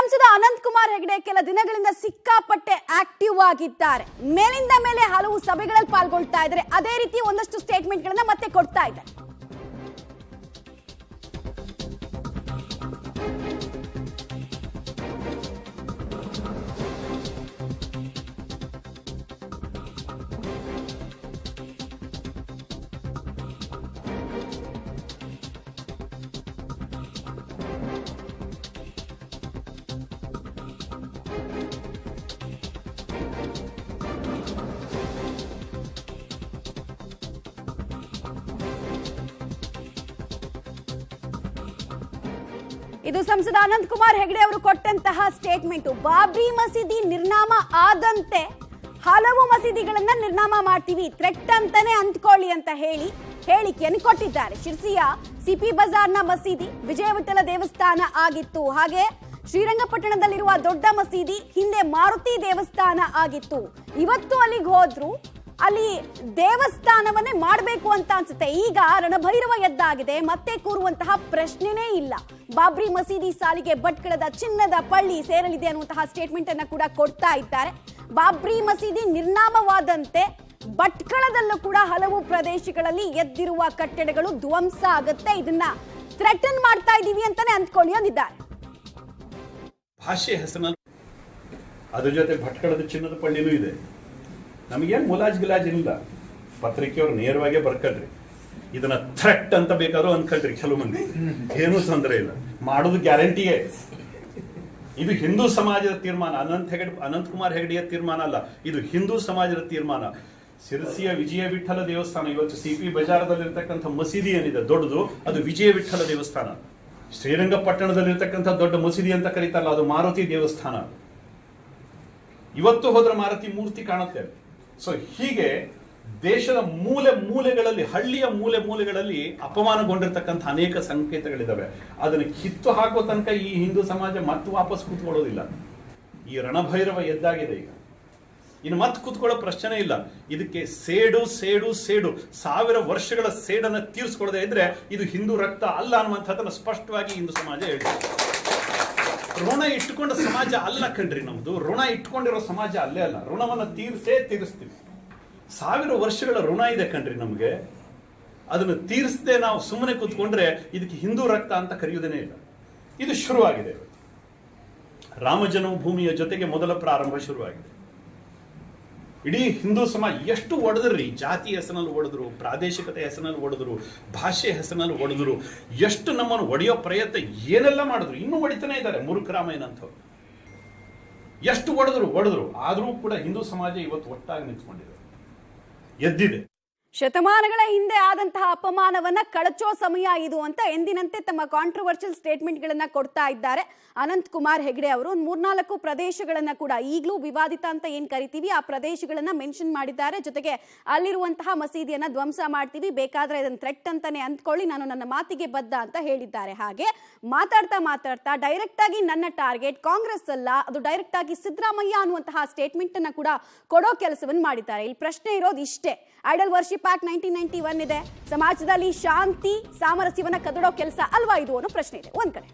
ಸಂಸದ ಅನಂತ್ ಕುಮಾರ್ ಹೆಗಡೆ ಕೆಲ ದಿನಗಳಿಂದ ಸಿಕ್ಕಾಪಟ್ಟೆ ಆಕ್ಟಿವ್ ಆಗಿದ್ದಾರೆ. ಮೇಲಿಂದ ಮೇಲೆ ಹಲವು ಸಭೆಗಳಲ್ಲಿ ಪಾಲ್ಗೊಳ್ತಾ ಇದ್ದಾರೆ. ಅದೇ ರೀತಿ ಒಂದಷ್ಟು ಸ್ಟೇಟ್ಮೆಂಟ್ ಗಳನ್ನ ಮತ್ತೆ ಕೊಡ್ತಾ ಇದ್ದಾರೆ. ಇದು ಸಂಸದ ಅನಂತ್ ಕುಮಾರ್ ಹೆಗಡೆ ಅವರು ಕೊಟ್ಟಂತಹ ಸ್ಟೇಟ್ಮೆಂಟ್. ಬಾಬ್ರಿ ಮಸೀದಿ ನಿರ್ನಾಮ ಆದಂತೆ ಹಲವು ಮಸೀದಿಗಳನ್ನ ನಿರ್ನಾಮ ಮಾಡ್ತೀವಿ, ಥ್ರೆಟ್ ಅಂತಾನೆ ಅಂದ್ಕೊಳ್ಳಿ ಅಂತ ಹೇಳಿಕೆಯನ್ನು ಕೊಟ್ಟಿದ್ದಾರೆ. ಶಿರ್ಸಿಯ ಸಿಪಿ ಬಜಾರ್ನ ಮಸೀದಿ ವಿಜಯ ವಿಠಲ ದೇವಸ್ಥಾನ ಆಗಿತ್ತು. ಹಾಗೆ ಶ್ರೀರಂಗಪಟ್ಟಣದಲ್ಲಿರುವ ದೊಡ್ಡ ಮಸೀದಿ ಹಿಂದೆ ಮಾರುತಿ ದೇವಸ್ಥಾನ ಆಗಿತ್ತು. ಇವತ್ತು ಅಲ್ಲಿಗೆ ಹೋದ್ರು ಅಲ್ಲಿ ದೇವಸ್ಥಾನವನ್ನೇ ಮಾಡಬೇಕು ಅಂತ ಅನ್ಸುತ್ತೆ. ಈಗ ರಣಭೈರವ ಎದ್ದಾಗಿದೆ, ಮತ್ತೆ ಕೂರುವಂತಹ ಪ್ರಶ್ನೆನೇ ಇಲ್ಲ. ಬಾಬ್ರಿ ಮಸೀದಿ ಸಾಲಿಗೆ ಭಟ್ಕಳದ ಚಿನ್ನದ ಪಳ್ಳಿ ಸೇರಲಿದೆ ಅನ್ನುವಂತಹ ಸ್ಟೇಟ್ಮೆಂಟ್ ಅನ್ನ ಕೂಡ ಕೊಡ್ತಾ ಇದ್ದಾರೆ. ಬಾಬ್ರಿ ಮಸೀದಿ ನಿರ್ನಾಮವಾದಂತೆ ಭಟ್ಕಳದಲ್ಲೂ ಕೂಡ ಹಲವು ಪ್ರದೇಶಗಳಲ್ಲಿ ಎದ್ದಿರುವ ಕಟ್ಟಡಗಳು ಧ್ವಂಸ ಆಗುತ್ತೆ, ಇದನ್ನ ಥ್ರೆಟನ್ ಮಾಡ್ತಾ ಇದೀವಿ ಅಂತಾನೆ ಅಂದ್ಕೊಳ್ಳಿ ಅಂದಿದ್ದಾರೆ. ಭಾಷೆ ಹೆಸರಿನಲ್ಲಿ ಅದ್ರ ಜೊತೆ ಭಟ್ಕಳದ ಚಿನ್ನದ ಪಳ್ಳಿನೂ ಇದೆ. ನಮಗೇನು ಮುಲಾಜಿಲ್ಲ, ಪತ್ರಿಕೆಯವ್ರು ನೇರವಾಗೇ ಬರ್ಕಳ್ರಿ, ಇದನ್ನ ಥ್ರೆಟ್ ಅಂತ ಬೇಕಾದ್ರೂ ಅನ್ಕೊಳ್ರಿ. ಕೆಲವು ಮಂದಿ ಏನೂ ತೊಂದರೆ ಇಲ್ಲ, ಮಾಡೋದು ಗ್ಯಾರಂಟಿಯೇ. ಇದು ಹಿಂದೂ ಸಮಾಜದ ತೀರ್ಮಾನ, ಅನಂತ್ ಕುಮಾರ್ ಹೆಗಡೆಯ ತೀರ್ಮಾನ ಅಲ್ಲ, ಇದು ಹಿಂದೂ ಸಮಾಜದ ತೀರ್ಮಾನ. ಶಿರಸಿಯ ವಿಜಯ ವಿಠಲ ದೇವಸ್ಥಾನ, ಇವತ್ತು ಸಿಪಿ ಬಜಾರದಲ್ಲಿರ್ತಕ್ಕಂಥ ಮಸೀದಿ ಏನಿದೆ ದೊಡ್ಡದು, ಅದು ವಿಜಯ ವಿಠಲ ದೇವಸ್ಥಾನ. ಶ್ರೀರಂಗಪಟ್ಟಣದಲ್ಲಿರ್ತಕ್ಕಂಥ ದೊಡ್ಡ ಮಸೀದಿ ಅಂತ ಕರೀತಾರಲ್ಲ, ಅದು ಮಾರುತಿ ದೇವಸ್ಥಾನ. ಇವತ್ತು ಹೋದ್ರೆ ಮಾರುತಿ ಮೂರ್ತಿ ಕಾಣುತ್ತೆ. ಸೊ ಹೀಗೆ ದೇಶದ ಮೂಲೆಗಳಲ್ಲಿ, ಹಳ್ಳಿಯ ಮೂಲೆಗಳಲ್ಲಿ ಅಪಮಾನಗೊಂಡಿರ್ತಕ್ಕಂಥ ಅನೇಕ ಸಂಕೇತಗಳಿದಾವೆ. ಅದನ್ನು ಕಿತ್ತು ಹಾಕೋ ತನಕ ಈ ಹಿಂದೂ ಸಮಾಜ ಮತ್ತೆ ವಾಪಸ್ ಕೂತ್ಕೊಳ್ಳೋದಿಲ್ಲ. ಈ ರಣಭೈರವ ಎದ್ದಾಗಿದೆ. ಈಗ ಇನ್ನು ಮತ್ತೆ ಕೂತ್ಕೊಳ್ಳೋ ಪ್ರಶ್ನೆ ಇಲ್ಲ. ಇದಕ್ಕೆ ಸೇಡು 1000 ವರ್ಷಗಳ ಸೇಡನ್ನು ತೀರಿಸ್ಕೊಳ್ಳದೆ ಇದ್ರೆ ಇದು ಹಿಂದೂ ರಕ್ತ ಅಲ್ಲ ಅನ್ನುವಂಥದ್ದನ್ನು ಸ್ಪಷ್ಟವಾಗಿ ಹಿಂದೂ ಸಮಾಜ ಹೇಳ್ತಾರೆ. ಋಣ ಇಟ್ಟುಕೊಂಡ ಸಮಾಜ ಅಲ್ಲ ಕಣ್ರಿ ನಮ್ದು, ಋಣ ಇಟ್ಕೊಂಡಿರೋ ಸಮಾಜ ಅಲ್ಲೇ ಅಲ್ಲ. ಋಣವನ್ನು ತೀರಿಸ್ತೀವಿ. 1000 ವರ್ಷಗಳ ಋಣ ಇದೆ ಕಣ್ರಿ ನಮ್ಗೆ. ಅದನ್ನು ತೀರಿಸದೆ ನಾವು ಸುಮ್ಮನೆ ಕೂತ್ಕೊಂಡ್ರೆ ಇದಕ್ಕೆ ಹಿಂದೂ ರಕ್ತ ಅಂತ ಕರೆಯುವುದೇನೇ ಇಲ್ಲ. ಇದು ಶುರುವಾಗಿದೆ. ರಾಮ ಜನ್ಮಭೂಮಿಯ ಜೊತೆಗೆ ಮೊದಲ ಪ್ರಾರಂಭ ಶುರುವಾಗಿದೆ. ಇಡೀ ಹಿಂದೂ ಸಮಾಜ ಎಷ್ಟು ಒಡೆದ್ರಿ, ಜಾತಿ ಹೆಸರಿನಲ್ಲಿ ಒಡೆದ್ರು, ಪ್ರಾದೇಶಿಕತೆ ಹೆಸರಿನಲ್ಲಿ ಒಡೆದ್ರು, ಭಾಷೆ ಹೆಸರಿನಲ್ಲಿ ಒಡೆದ್ರು, ಎಷ್ಟು ನಮ್ಮನ್ನು ಒಡೆಯೋ ಪ್ರಯತ್ನ ಏನೆಲ್ಲ ಮಾಡಿದ್ರು, ಇನ್ನೂ ಹೊಡಿತಾನೆ ಇದ್ದಾರೆ ಮುರುಕರಾಮಯ್ಯನಂಥವ್ರು. ಎಷ್ಟು ಒಡೆದ್ರು, ಆದರೂ ಕೂಡ ಹಿಂದೂ ಸಮಾಜ ಇವತ್ತು ಒಟ್ಟಾಗಿ ನಿಂತ್ಕೊಂಡಿದೆ, ಎದ್ದಿದೆ. ಶತಮಾನಗಳ ಹಿಂದೆ ಆದಂತಹ ಅಪಮಾನವನ್ನ ಕಳಚೋ ಸಮಯ ಇದು ಅಂತ ಎಂದಿನಂತೆ ತಮ್ಮ ಕಾಂಟ್ರವರ್ಷಿಯಲ್ ಸ್ಟೇಟ್ಮೆಂಟ್ ಗಳನ್ನ ಕೊಡ್ತಾ ಇದ್ದಾರೆ ಅನಂತ್ ಕುಮಾರ್ ಹೆಗಡೆ ಅವರು. 3-4 ಪ್ರದೇಶಗಳನ್ನ ಕೂಡ ಈಗಲೂ ವಿವಾದಿತ ಅಂತ ಏನ್ ಕರಿತೀವಿ ಆ ಪ್ರದೇಶಗಳನ್ನ ಮೆನ್ಷನ್ ಮಾಡಿದ್ದಾರೆ. ಜೊತೆಗೆ ಅಲ್ಲಿರುವಂತಹ ಮಸೀದಿಯನ್ನ ಧ್ವಂಸ ಮಾಡ್ತೀವಿ, ಬೇಕಾದ್ರೆ ಇದನ್ನ ಥ್ರೆಟ್ ಅಂತಾನೆ ಅಂದ್ಕೊಳ್ಳಿ, ನಾನು ನನ್ನ ಮಾತಿಗೆ ಬದ್ಧ ಅಂತ ಹೇಳಿದ್ದಾರೆ. ಹಾಗೆ ಮಾತಾಡ್ತಾ ಡೈರೆಕ್ಟ್ ಆಗಿ ನನ್ನ ಟಾರ್ಗೆಟ್ ಕಾಂಗ್ರೆಸ್ ಅಲ್ಲ, ಅದು ಡೈರೆಕ್ಟ್ ಆಗಿ ಸಿದ್ದರಾಮಯ್ಯ ಅನ್ನುವಂತಹ ಸ್ಟೇಟ್ಮೆಂಟ್ ಅನ್ನ ಕೂಡ ಕೊಡೋ ಕೆಲಸವನ್ನು ಮಾಡಿದ್ದಾರೆ. ಇಲ್ಲಿ ಪ್ರಶ್ನೆ ಇರೋದು ಇಷ್ಟೇ, ಐಡಲ್ ವರ್ಷಿಪ್ ಆಕ್ಟ್ 1991 ಇದೆ, ಸಮಾಜದಲ್ಲಿ ಶಾಂತಿ ಸಾಮರಸ್ಯವನ್ನ ಕದಡೋ ಕೆಲಸ ಅಲ್ವಾ ಇದು ಅನ್ನೋ ಪ್ರಶ್ನೆ ಇದೆ ಒಂದ್ ಕಡೆ.